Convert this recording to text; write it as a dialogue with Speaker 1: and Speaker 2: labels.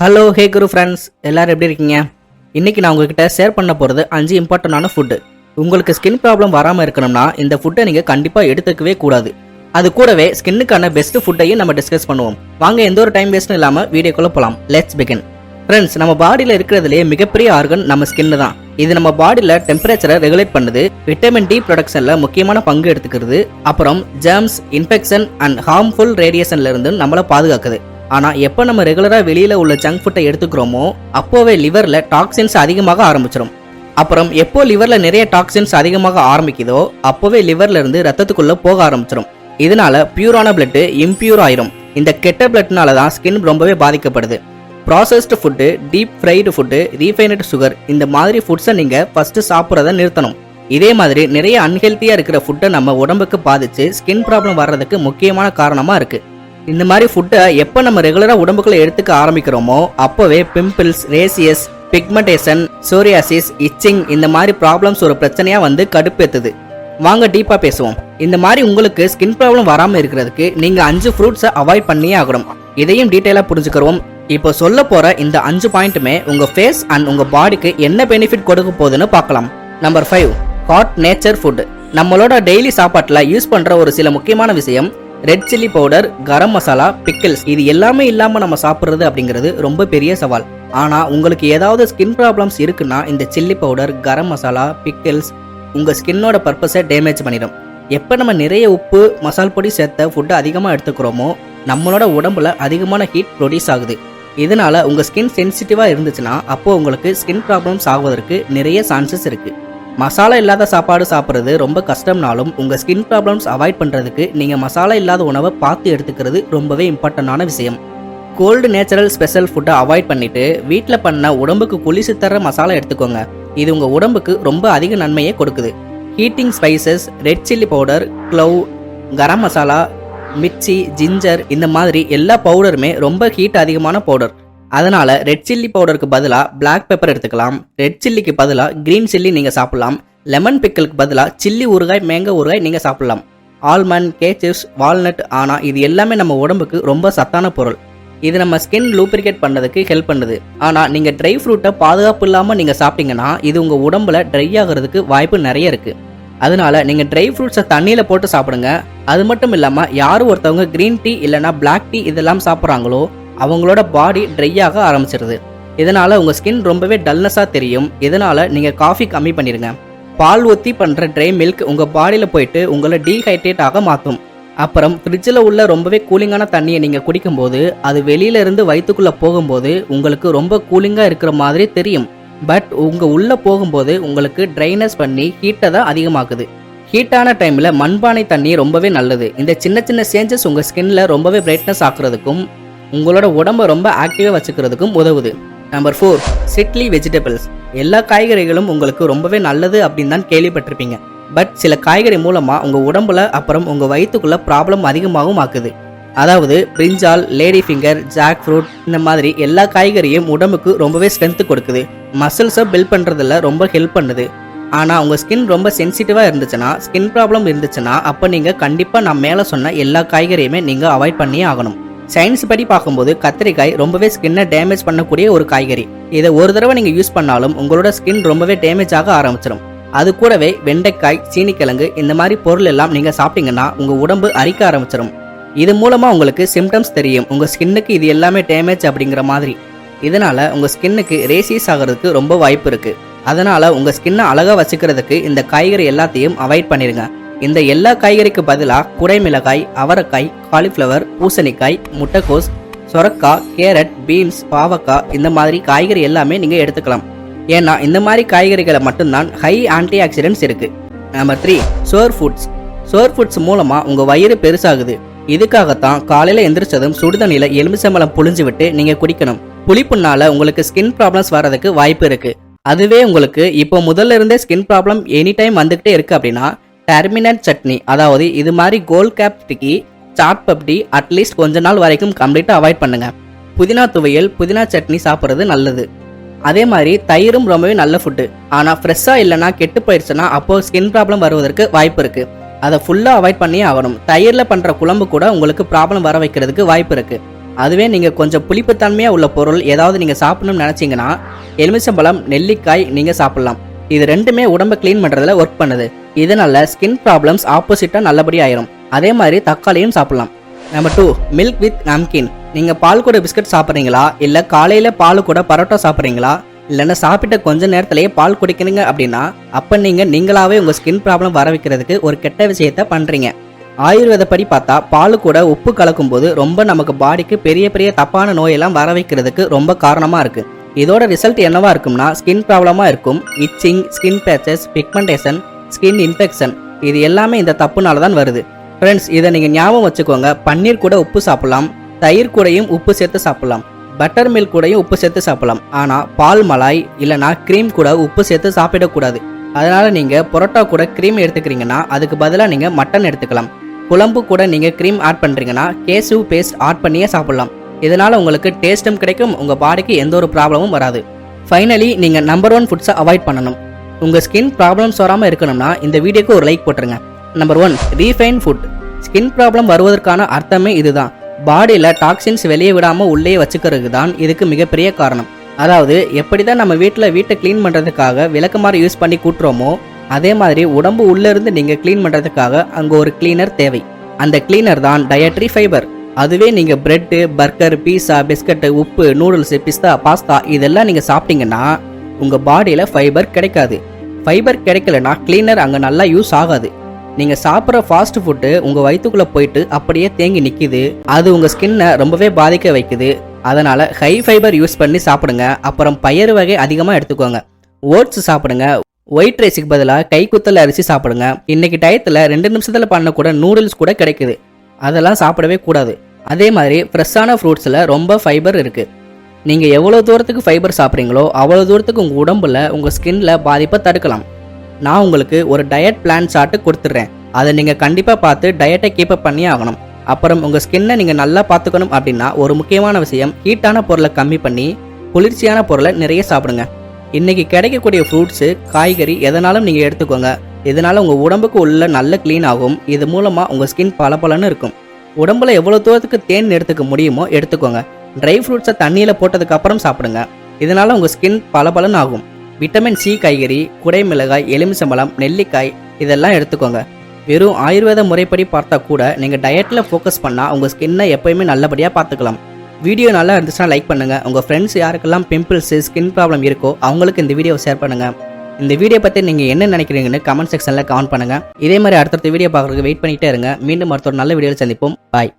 Speaker 1: Hello hey குரு friends, எல்லோரும் எப்படி இருக்கீங்க? இன்றைக்கி நான் உங்ககிட்ட ஷேர் பண்ண போகிறது 5 இம்பார்ட்டண்டான ஃபுட்டு. உங்களுக்கு ஸ்கின் ப்ராப்ளம் வராமல் இருக்கணும்னா இந்த ஃபுட்டை நீங்கள் கண்டிப்பாக எடுத்துக்கவே கூடாது. அது கூடவே ஸ்கின்னுக்கான பெஸ்ட் ஃபுட்டையும் நம்ம டிஸ்கஸ் பண்ணுவோம். வாங்க எந்த ஒரு டைம் வேஸ்ட்டும் இல்லாமல் வீடியோக்குள்ளே போகலாம். Let's begin. ஃப்ரெண்ட்ஸ், நம்ம பாடியில் இருக்கிறதுலே மிகப்பெரிய ஆர்கன் நம்ம ஸ்கின்னு தான். இது நம்ம பாடியில் டெம்பரேச்சரை ரெகுலேட் பண்ணுது, விட்டமின் டி ப்ரொடக்ஷனில் முக்கியமான பங்கு எடுத்துக்கிறது, அப்புறம் ஜெர்ம்ஸ், இன்ஃபெக்ஷன் அண்ட் ஹார்ம்ஃபுல் ரேடியேஷன்ல இருந்து நம்மளை பாதுகாக்குது. ஆனால் எப்போ நம்ம ரெகுலராக வெளியில் உள்ள ஜங்க் ஃபுட்டை எடுத்துக்கிறோமோ அப்போவே லிவரில் டாக்ஸின்ஸ் அதிகமாக ஆரம்பிச்சிடும். அப்புறம் எப்போ லிவரில் நிறைய டாக்ஸின்ஸ் அதிகமாக ஆரம்பிக்குதோ அப்போவே லிவர்ல இருந்து ரத்தத்துக்குள்ளே போக ஆரம்பிச்சிடும். இதனால பியூரான பிளட்டு இம்பியூர் ஆயிரும். இந்த கெட்ட பிளட்னால தான் ஸ்கின் ரொம்பவே பாதிக்கப்படுது. Processed food, deep fried food, ரீஃபைனட் sugar இந்த மாதிரி ஃபுட்ஸை நீங்கள் ஃபஸ்ட்டு சாப்பிட்றத நிறுத்தணும். இதே மாதிரி நிறைய அன்ஹெல்த்தியாக இருக்கிற ஃபுட்டை நம்ம உடம்புக்கு பாதிச்சு ஸ்கின் ப்ராப்ளம் வர்றதுக்கு முக்கியமான காரணமாக இருக்குது. இந்த மாதிரி ஃபுட்டை எப்போ நம்ம ரெகுலராக உடம்புக்குள்ள எடுத்துக்க ஆரம்பிக்கிறோமோ அப்போவே பிம்பிள்ஸ், ரேசியஸ், பிக்மெண்டேஷன், சோரியாசிஸ், இச்சிங் இந்த மாதிரி ப்ராப்ளம்ஸ் ஒரு பிரச்சனையாக வந்து கடுப்பேற்றுது. வாங்க டீப்பாக பேசுவோம். இந்த மாதிரி உங்களுக்கு ஸ்கின் ப்ராப்ளம் வராமல் இருக்கிறதுக்கு நீங்கள் 5 ஃப்ரூட்ஸை அவாய்ட் பண்ணியே ஆகணும். இதையும் டீட்டெயிலாக புரிஞ்சுக்கிறோம். இப்போ சொல்ல போகிற இந்த 5 பாயிண்ட்டுமே உங்கள் ஃபேஸ் அண்ட் உங்கள் பாடிக்கு என்ன பெனிஃபிட் கொடுக்க போகுதுன்னு பார்க்கலாம். Number 5, hot nature food. நம்மளோட டெய்லி சாப்பாட்டில் யூஸ் பண்ணுற ஒரு சில முக்கியமான விஷயம் red chilli powder, garam masala, pickles. இது எல்லாமே இல்லாமல் நம்ம சாப்பிட்றது அப்படிங்கிறது ரொம்ப பெரிய சவால். ஆனால் உங்களுக்கு ஏதாவது ஸ்கின் ப்ராப்ளம்ஸ் இருக்குன்னா இந்த chilli powder, garam masala, pickles உங்கள் ஸ்கின்னோட பர்பஸை டேமேஜ் பண்ணிடும். எப்போ நம்ம நிறைய உப்பு, மசால் பொடி சேர்த்த ஃபுட்டை அதிகமாக எடுத்துக்கிறோமோ நம்மளோட உடம்புல அதிகமான ஹீட் ப்ரொடியூஸ் ஆகுது. இதனால உங்கள் ஸ்கின் சென்சிட்டிவாக இருந்துச்சுன்னா அப்போது உங்களுக்கு ஸ்கின் ப்ராப்ளம்ஸ் ஆகுவதற்கு நிறைய சான்சஸ் இருக்குது. மசாலா இல்லாத சாப்பாடு சாப்பிட்றது ரொம்ப கஷ்டம்னாலும் உங்கள் ஸ்கின் ப்ராப்ளம்ஸ் அவாய்ட் பண்ணுறதுக்கு நீங்கள் மசாலா இல்லாத உணவை பார்த்து எடுத்துக்கிறது ரொம்பவே இம்பார்ட்டண்டான விஷயம். கோல்டு நேச்சுரல் ஸ்பெஷல் ஃபுட்டை அவாய்ட் பண்ணிவிட்டு வீட்டில் பண்ண உடம்புக்கு குளிர்ச்சி தர மசாலா எடுத்துக்கோங்க. இது உங்கள் உடம்புக்கு ரொம்ப அதிக நன்மையை கொடுக்குது. Heating spices, red chilli powder, clove, garam masala, mirchi, ginger இந்த மாதிரி எல்லா பவுடருமே ரொம்ப ஹீட் அதிகமான பவுடர். அதனால ரெட் சில்லி பவுடருக்கு பதிலாக பிளாக் பெப்பர் எடுத்துக்கலாம். ரெட் சில்லிக்கு பதிலாக கிரீன் சில்லி நீங்கள் சாப்பிடலாம். லெமன் பிக்கிளுக்கு பதிலாக சில்லி ஊறுகாய், மேங்கோ ஊறுகாய் நீங்கள் சாப்பிடலாம். Almond, cashews, walnut. ஆனால் இது எல்லாமே நம்ம உடம்புக்கு ரொம்ப சத்தான பொருள். இது நம்ம ஸ்கின் லூப்ரிகேட் பண்ணுறதுக்கு ஹெல்ப் பண்ணுது. ஆனால் நீங்கள் ட்ரை ஃப்ரூட்டை பாதுகாப்பு இல்லாமல் நீங்கள் சாப்பிட்டீங்கன்னா இது உங்கள் உடம்புல ட்ரை ஆகிறதுக்கு வாய்ப்பு நிறைய இருக்குது. அதனால நீங்கள் ட்ரை ஃப்ரூட்ஸை தண்ணியில் போட்டு சாப்பிடுங்க. அது மட்டும் இல்லாமல் யார் ஒருத்தவங்க க்ரீன் டீ இல்லைனா பிளாக் டீ இதெல்லாம் சாப்பிட்றாங்களோ அவங்களோட பாடி ட்ரை ஆக ஆரம்பிச்சிருது. இதனால உங்கள் ஸ்கின் ரொம்பவே டல்னஸாக தெரியும். இதனால நீங்கள் காஃபி கம்மி பண்ணிடுங்க. பால் ஊற்றி பண்ணுற ட்ரை மில்க் உங்கள் பாடியில் போயிட்டு உங்களை டீஹைட்ரேட் ஆக மாற்றும். அப்புறம் ஃப்ரிட்ஜில் உள்ள ரொம்பவே கூலிங்கான தண்ணியை நீங்கள் குடிக்கும்போது அது வெளியிலேருந்து வயிற்றுக்குள்ளே போகும்போது உங்களுக்கு ரொம்ப கூலிங்காக இருக்கிற மாதிரி தெரியும். பட் உங்கள் உள்ளே போகும்போது உங்களுக்கு ட்ரைனஸ் பண்ணி ஹீட்டை தான் அதிகமாக்குது. ஹீட்டான டைமில் மண்பானை தண்ணி ரொம்பவே நல்லது. இந்த சின்ன சின்ன சேஞ்சஸ் உங்கள் ஸ்கின்ல ரொம்பவே பிரைட்னஸ் ஆக்குறதுக்கும் உங்களோட உடம்பை ரொம்ப ஆக்டிவாக வச்சுக்கிறதுக்கும் உதவுது. Number 4, சிட்லி vegetables. எல்லா காய்கறிகளும் உங்களுக்கு ரொம்பவே நல்லது அப்படின்னு தான் கேள்விப்பட்டிருப்பீங்க. பட் சில காய்கறி மூலமாக உங்கள் உடம்புல அப்புறம் உங்கள் வயிற்றுக்குள்ள ப்ராப்ளம் அதிகமாகவும் ஆக்குது. அதாவது பிரிஞ்சால், லேடி ஃபிங்கர், ஜாக் ஃப்ரூட் இந்த மாதிரி எல்லா காய்கறியும் உடம்புக்கு ரொம்பவே ஸ்ட்ரென்த்து கொடுக்குது. மசில்ஸை பில்ட் பண்ணுறதுல ரொம்ப ஹெல்ப் பண்ணுது. ஆனால் உங்கள் ஸ்கின் ரொம்ப சென்சிட்டிவாக இருந்துச்சுன்னா, ஸ்கின் ப்ராப்ளம் இருந்துச்சுன்னா அப்போ நீங்கள் கண்டிப்பாக நான் மேலே சொன்ன எல்லா காய்கறியுமே நீங்கள் அவாய்ட் பண்ணியே ஆகணும். சயின்ஸ் படி பார்க்கும்போது கத்திரிக்காய் ரொம்பவே ஸ்கின்னை டேமேஜ் பண்ணக்கூடிய ஒரு காய்கறி. இதை ஒரு தடவை நீங்கள் யூஸ் பண்ணாலும் உங்களோட ஸ்கின் ரொம்பவே டேமேஜ் ஆக ஆரம்பிச்சிடும். அது கூடவே வெண்டைக்காய், சீனிக்கிழங்கு இந்த மாதிரி பொருள் எல்லாம் நீங்கள் சாப்பிட்டீங்கன்னா உங்கள் உடம்பு அரிக்க ஆரம்பிச்சிடும். இது மூலமாக உங்களுக்கு சிம்டம்ஸ் தெரியும், உங்கள் ஸ்கின்னுக்கு இது எல்லாமே டேமேஜ் அப்படிங்கிற மாதிரி. இதனால் உங்கள் ஸ்கின்னுக்கு ரேசியஸ் ஆகிறதுக்கு ரொம்ப வாய்ப்பு இருக்குது. அதனால் உங்கள் ஸ்கின்னை அழகாக வச்சுக்கிறதுக்கு இந்த காய்கறி எல்லாத்தையும் அவாய்ட் பண்ணிடுங்க. இந்த எல்லா காய்கறிக்கு பதிலாக குடைமிளகாய், அவரைக்காய், காலிஃப்ளவர், பூசணிக்காய், முட்டைக்கோஸ், சொரக்காய், கேரட், பீன்ஸ், பாவக்காய் இந்த மாதிரி காய்கறி எல்லாமே நீங்கள் எடுத்துக்கலாம். ஏன்னா இந்த மாதிரி காய்கறிகளை மட்டும்தான் ஹை ஆன்டி ஆக்சிடென்ட்ஸ் இருக்குது. நம்பர் 3, சோர் ஃபுட்ஸ். சோர் ஃபுட்ஸ் மூலமாக உங்கள் வயிறு பெருசாகுது. இதுக்காகத்தான் காலையில் எந்திரிச்சதும் சுடுதண்ணியில் எலுமிச்சம்பழம் புழிஞ்சு விட்டு நீங்கள் குடிக்கணும். புளிப்புனால உங்களுக்கு ஸ்கின் ப்ராப்ளம்ஸ் வர்றதுக்கு வாய்ப்பு இருக்குது. அதுவே உங்களுக்கு இப்போ முதல்ல இருந்தே ஸ்கின் ப்ராப்ளம் எனி டைம் வந்துக்கிட்டே இருக்குது அப்படின்னா டெர்மினட் சட்னி, அதாவது இது மாதிரி கோல் கேப் டிக்கி, சாட் பப்டி அட்லீஸ்ட் கொஞ்ச நாள் வரைக்கும் கம்ப்ளீட்டாக அவாய்ட் பண்ணுங்க. புதினா துவையல், புதினா சட்னி சாப்பிட்றது நல்லது. அதே மாதிரி தயிரும் ரொம்பவே நல்ல ஃபுட்டு. ஆனால் ஃப்ரெஷ்ஷாக இல்லைனா கெட்டு போயிடுச்சுன்னா அப்போது ஸ்கின் ப்ராப்ளம் வருவதற்கு வாய்ப்பு இருக்குது. அதை ஃபுல்லாக அவாய்ட் பண்ணியே ஆகணும். தயிரில் பண்ணுற குழம்பு கூட உங்களுக்கு ப்ராப்ளம் வர வைக்கிறதுக்கு வாய்ப்பு இருக்குது. அதுவே நீங்கள் கொஞ்சம் புளிப்புத்தன்மையாக உள்ள பொருள் ஏதாவது நீங்கள் சாப்பிடணும்னு நினச்சிங்கன்னா எலுமிச்சம்பழம், நெல்லிக்காய் நீங்கள் சாப்பிட்லாம். இது ரெண்டுமே உடம்பை க்ளீன் பண்ணுறதுல ஒர்க் பண்ணுது. இதனால ஸ்கின் ப்ராப்ளம்ஸ் ஆப்போசிட்டாக நல்லபடியாக ஆயிரும். அதே மாதிரி தக்காளியும் சாப்பிட்லாம். Number 2, milk with namkeen. நீங்கள் பால் கூட பிஸ்கட் சாப்பிட்றீங்களா, இல்லை காலையில் பால் கூட பரோட்டா சாப்பிட்றீங்களா, இல்லைன்னா சாப்பிட்ட கொஞ்ச நேரத்திலேயே பால் குடிக்கிறீங்க அப்படின்னா அப்போ நீங்களாவே உங்கள் ஸ்கின் ப்ராப்ளம் வர வைக்கிறதுக்கு ஒரு கெட்ட விஷயத்த பண்ணுறீங்க. ஆயுர்வேத படி பார்த்தா பால் கூட உப்பு கலக்கும் போது ரொம்ப நமக்கு பாடிக்கு பெரிய பெரிய தப்பான நோயெல்லாம் வர வைக்கிறதுக்கு ரொம்ப காரணமாக இருக்குது. இதோட ரிசல்ட் என்னவா இருக்கும்னா ஸ்கின் ப்ராப்ளமாக இருக்கும். Itching, skin patches, pigmentation, skin infection, இது எல்லாமே இந்த தப்புனால தான் வருது. ஃப்ரெண்ட்ஸ், இதை நீங்கள் ஞாபகம் வச்சுக்கோங்க. பன்னீர் கூட உப்பு சாப்பிடலாம், தயிர் கூடயும் உப்பு சேர்த்து சாப்பிடலாம், பட்டர் மில்க் கூடயும் உப்பு சேர்த்து சாப்பிடலாம். ஆனால் பால், மலாய் இல்லைனா க்ரீம் கூட உப்பு சேர்த்து சாப்பிடக்கூடாது. அதனால் நீங்கள் பரோட்டா கூட க்ரீம் எடுத்துக்கிறீங்கன்னா அதுக்கு பதிலாக நீங்கள் மட்டன் எடுத்துக்கலாம். குழம்பு கூட நீங்கள் க்ரீம் ஆட் பண்ணுறீங்கன்னா கேசு பேஸ்ட் ஆட் பண்ணியே சாப்பிடலாம். இதனால் உங்களுக்கு டேஸ்ட்டும் கிடைக்கும், உங்கள் பாடிக்கு எந்த ஒரு ப்ராப்ளமும் வராது. ஃபைனலி நீங்கள் நம்பர் 1 ஃபுட்ஸை அவாய்ட் பண்ணணும். உங்கள் ஸ்கின் ப்ராப்ளம்ஸ் வராமல் இருக்கணும்னா இந்த வீடியோக்கு ஒரு லைக் போட்டுருங்க. Number 1, refine food. Skin problem வருவதற்கான அர்த்தமே இதுதான். பாடியில் டாக்ஸின்ஸ் வெளியே விடாமல் உள்ளே வச்சுக்கிறது தான் இதுக்கு மிகப்பெரிய காரணம். அதாவது எப்படி தான் நம்ம வீட்டை க்ளீன் பண்ணுறதுக்காக விளக்குமாறு யூஸ் பண்ணி கூட்டுறோமோ அதே மாதிரி உடம்பு உள்ளேருந்து நீங்கள் க்ளீன் பண்ணுறதுக்காக அங்கே ஒரு கிளீனர் தேவை. அந்த கிளீனர் தான் டயட்ரி ஃபைபர். அதுவே நீங்கள் பிரெட்டு, பர்கர், பீஸா, பிஸ்கட்டு, உப்பு, நூடுல்ஸ், பிஸ்தா, பாஸ்தா இதெல்லாம் நீங்கள் சாப்பிட்டீங்கன்னா உங்கள் பாடியில் ஃபைபர் கிடைக்காது. ஃபைபர் கிடைக்கலனா கிளீனர் அங்கே நல்லா யூஸ் ஆகாது. நீங்கள் சாப்பிட்ற ஃபாஸ்ட் ஃபுட்டு உங்கள் வயிற்றுக்குள்ளே போயிட்டு அப்படியே தேங்கி நிற்கிது. அது உங்கள் ஸ்கின்னை ரொம்பவே பாதிக்க வைக்குது. அதனால் ஹை ஃபைபர் யூஸ் பண்ணி சாப்பிடுங்க. அப்புறம் பயறு வகை அதிகமாக எடுத்துக்கோங்க. ஓட்ஸ் சாப்பிடுங்க. ஒயிட் ரைஸுக்கு பதிலாக கைக்குத்தல் அரிசி சாப்பிடுங்க. இன்னைக்கு டயத்தில் 2 நிமிஷத்தில் பண்ணக்கூட நூடுல்ஸ் கூட கிடைக்குது. அதெல்லாம் சாப்பிடவே கூடாது. அதே மாதிரி ஃப்ரெஷ்ஷான ஃப்ரூட்ஸில் ரொம்ப ஃபைபர் இருக்குது. நீங்கள் எவ்வளோ தூரத்துக்கு ஃபைபர் சாப்பிட்றீங்களோ அவ்வளோ தூரத்துக்கு உங்கள் உடம்புல உங்கள் ஸ்கின்ல பாதிப்பை தடுக்கலாம். நான் உங்களுக்கு ஒரு டயட் பிளான் சார்ட்டு கொடுத்துட்றேன். அதை நீங்கள் கண்டிப்பாக பார்த்து டயட்டை கீப்பப் பண்ணி ஆகணும். அப்புறம் உங்கள் ஸ்கின்னை நீங்கள் நல்லா பார்த்துக்கணும் அப்படின்னா ஒரு முக்கியமான விஷயம், ஹீட்டான பொருளை கம்மி பண்ணி குளிர்ச்சியான பொருளை நிறைய சாப்பிடுங்க. இன்றைக்கி கிடைக்கக்கூடிய ஃப்ரூட்ஸு, காய்கறி எதனாலும் நீங்கள் எடுத்துக்கோங்க. இதனால் உங்கள் உடம்புக்கு உள்ள நல்ல க்ளீன் ஆகும். இது மூலமாக உங்கள் ஸ்கின் பளபளன்னு இருக்கும். உடம்புல எவ்வளோ தூரத்துக்கு தேன் எடுத்துக்க முடியுமோ எடுத்துக்கோங்க. ட்ரை ஃப்ரூட்ஸை தண்ணியில் போட்டதுக்கு அப்புறம் சாப்பிடுங்க. இதனால் உங்கள் ஸ்கின் பளபளன்னு ஆகும். விட்டமின் சி காய்கறி, குடைமிளகாய், எலுமிச்சம்பழம், நெல்லிக்காய் இதெல்லாம் எடுத்துக்கோங்க. வெறும் ஆயுர்வேத முறைப்படி பார்த்தா கூட நீங்கள் டயட்டில் ஃபோக்கஸ் பண்ணால் உங்கள் ஸ்கின்னை எப்போயுமே நல்லபடியாக பார்த்துக்கலாம். வீடியோ நல்லா இருந்துச்சுன்னா லைக் பண்ணுங்கள். உங்கள் ஃப்ரெண்ட்ஸ் யாருக்கெல்லாம் பிம்பிள்ஸ், ஸ்கின் ப்ராப்ளம் இருக்கோ அவங்களுக்கு இந்த வீடியோவை ஷேர் பண்ணுங்கள். இந்த வீடியோ பற்றி நீங்கள் என்ன நினைக்கிறீங்கன்னு கமெண்ட் செக்ஷனில் கமெண்ட் பண்ணுங்கள். இதே மாதிரி அடுத்தடுத்த வீடியோ பார்க்குறதுக்கு வெயிட் பண்ணிகிட்டே இருங்க. மீண்டும் அடுத்த ஒரு நல்ல வீடியோவில் சந்திப்போம். பாய்.